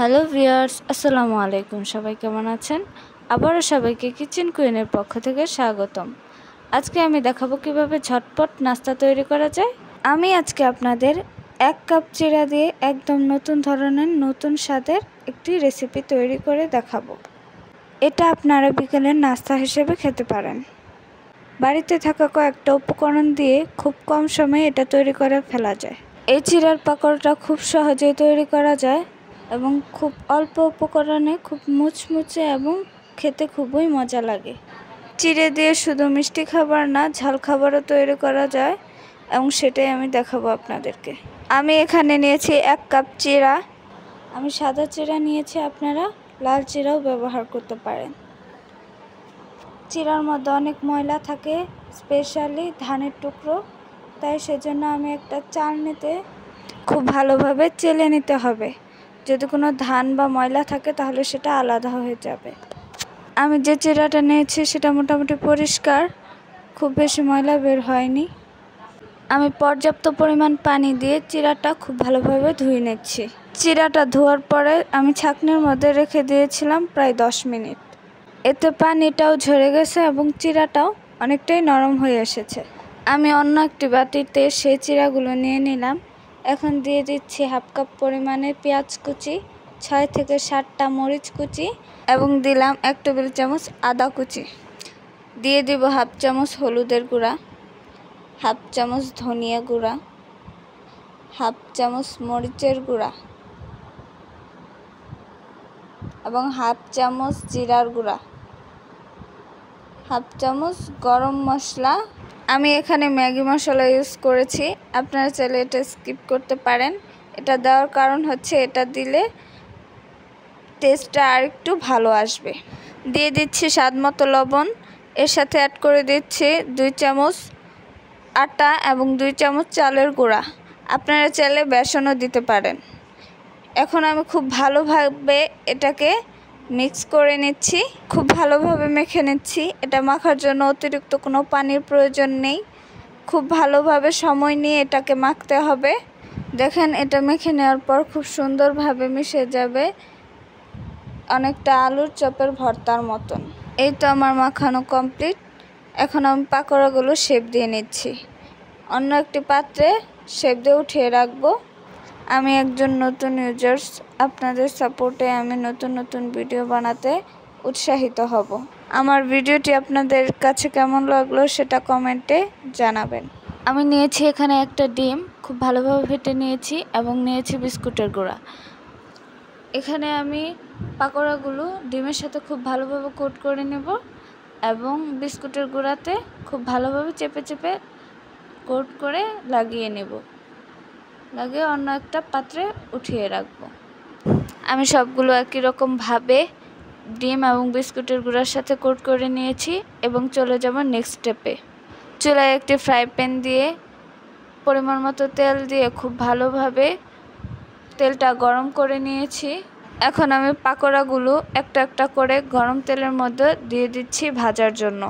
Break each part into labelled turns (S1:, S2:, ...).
S1: Hello viewers, আসসালামু আলাইকুম। সবাই কেমন আছেন? আবারও সবাইকে কিচেন কুইনের পক্ষ থেকে স্বাগতম। আজকে আমি দেখাবো কিভাবে ঝটপট নাস্তা তৈরি করা যায়। আমি আজকে আপনাদের 1 কাপ চিড়া দিয়ে একদম নতুন ধরনের নতুন স্বাদের একটি রেসিপি তৈরি করে দেখাবো। এটা আপনারা বিকেলের নাস্তা হিসেবে খেতে পারেন। বাড়িতে থাকা কয়েকটা উপকরণ দিয়ে খুব কম সময়ে এটা তৈরি করে ফেলা যায়। এই চিড়ার পাকোড়াটা খুব সহজেই তৈরি করা যায় এবং খুব অল্প উপকরণে খুব মুচমুচে এবং খেতে খুবই মজা লাগে। চিড়ে দিয়ে শুধু মিষ্টি খাবার না, ঝাল খাবারও তৈরি করা যায় এবং সেটাই আমি দেখাবো আপনাদেরকে। আমি এখানে নিয়েছি 1 কাপ চিড়া। আমি সাদা চিড়া নিয়েছি, আপনারা লাল চিড়াও ব্যবহার করতে পারেন। চিড়ার মধ্যে অনেক ময়লা থাকে, স্পেশালি ধানের টুকরো, তাই সেজন্য আমি একটা চালনিতে খুব ভালোভাবে চেলে নিতে হবে। যদি কোনো ধান বা ময়লা থাকে তাহলে সেটা আলাদা হয়ে যাবে। আমি যে চিড়াটা নিয়েছি সেটা মোটামুটি পরিষ্কার, খুব বেশি ময়লা বের হয়নি। আমি পর্যাপ্ত পরিমাণ পানি দিয়ে চিড়াটা খুব ভালোভাবে ধুয়ে নিচ্ছি। চিড়াটা ধোয়ার পরে আমি ছাঁকনির মধ্যে রেখে দিয়েছিলাম প্রায় 10 মিনিট। এতে পানিটাও ঝরে গেছে এবং চিড়াটাও অনেকটাই নরম হয়ে এসেছে। আমি অন্য একটি বাটিতে সেই চিড়াগুলো নিয়ে নিলাম। এখন দিয়ে দিচ্ছি 1/2 কাপ পরিমাণে পেঁয়াজ কুচি, 6 থেকে 7টা মরিচ কুচি এবং দিলাম 1 টেবিল চামচ আদা কুচি। দিয়ে দিব 1/2 চামচ হলুদের গুঁড়া, 1/2 চামচ ধনিয়া গুঁড়া, 1/2 চামচ মরিচের গুঁড়া এবং 1/2 চামচ জিরার গুঁড়া, 1/2 চামচ গরম মশলা। আমি এখানে ম্যাগি মশলা ইউজ করেছি, আপনারা চাইলে এটা স্কিপ করতে পারেন। এটা দেওয়ার কারণ হচ্ছে এটা দিলে টেস্টটা আরেকটু ভালো আসবে। দিয়ে দিচ্ছি স্বাদ মতো লবণ। এর সাথে অ্যাড করে দিচ্ছি 2 চামচ আটা এবং 2 চামচ চালের গুঁড়া। আপনারা চাইলে বেসনও দিতে পারেন। এখন আমি খুব ভালোভাবে এটাকে মিক্স করে নিচ্ছি, খুব ভালোভাবে মেখে নিচ্ছি। এটা মাখার জন্য অতিরিক্ত কোনো পানির প্রয়োজন নেই। খুব ভালোভাবে সময় নিয়ে এটাকে মাখতে হবে। দেখেন, এটা মেখে নেওয়ার পর খুব সুন্দরভাবে মিশে যাবে, অনেকটা আলুর চপের ভর্তার মতন। এই তো আমার মাখানো কমপ্লিট। এখন আমি পাকোড়াগুলো শেপ দিয়ে নিচ্ছি। অন্য একটি পাত্রে শেপ দিয়ে উঠিয়ে রাখবো। আমি একজন নতুন ইউজার্স, আপনাদের সাপোর্টে আমি নতুন নতুন ভিডিও বানাতে উৎসাহিত হব। আমার ভিডিওটি আপনাদের কাছে কেমন লাগলো সেটা কমেন্টে জানাবেন। আমি নিয়েছি এখানে একটা ডিম, খুব ভালোভাবে ফেটে নিয়েছি এবং নিয়েছি বিস্কুটের গুঁড়া। এখানে আমি পাকোড়াগুলো ডিমের সাথে খুব ভালোভাবে কোট করে নেব এবং বিস্কুটের গুঁড়াতে খুব ভালোভাবে চেপে চেপে কোট করে লাগিয়ে নেব। লাগিয়ে অন্য একটা পাত্রে উঠিয়ে রাখবো। আমি সবগুলো একই রকমভাবে ডিম এবং বিস্কুটের গুঁড়ার সাথে কোট করে নিয়েছি এবং চলে যাব নেক্সট স্টেপে। চুলায় একটি ফ্রাই প্যান দিয়ে পরিমাণ মতো তেল দিয়ে খুব ভালোভাবে তেলটা গরম করে নিয়েছি। এখন আমি পাকোড়াগুলো একটা একটা করে গরম তেলের মধ্যে দিয়ে দিচ্ছি ভাজার জন্য।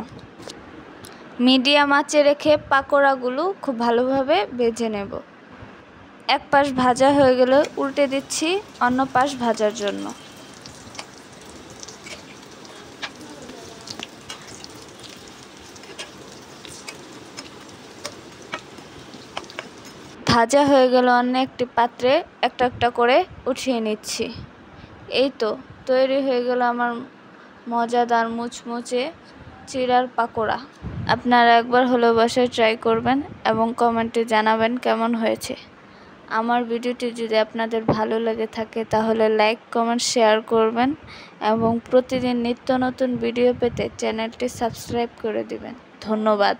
S1: মিডিয়াম আঁচে রেখে পাকোড়াগুলো খুব ভালোভাবে ভেজে নেব। এক পাশ ভাজা হয়ে গেলে উল্টে দিচ্ছি অন্য পাশ ভাজার জন্য। ভাজা হয়ে গেল অন্য একটি পাত্রে একটা একটা করে উঠিয়ে নিচ্ছি। এই তো তৈরি হয়ে গেল আমার মজাদার মুচমুচে চিড়ার পাকোড়া। আপনারা একবার হলেও বাসায় ট্রাই করবেন এবং কমেন্টে জানাবেন কেমন হয়েছে। আমার ভিডিওটি যদি আপনাদের ভালো লেগে থাকে তাহলে লাইক, কমেন্ট, শেয়ার করবেন এবং প্রতিদিন নিত্য নতুন ভিডিও পেতে চ্যানেলটি সাবস্ক্রাইব করে দিবেন। ধন্যবাদ।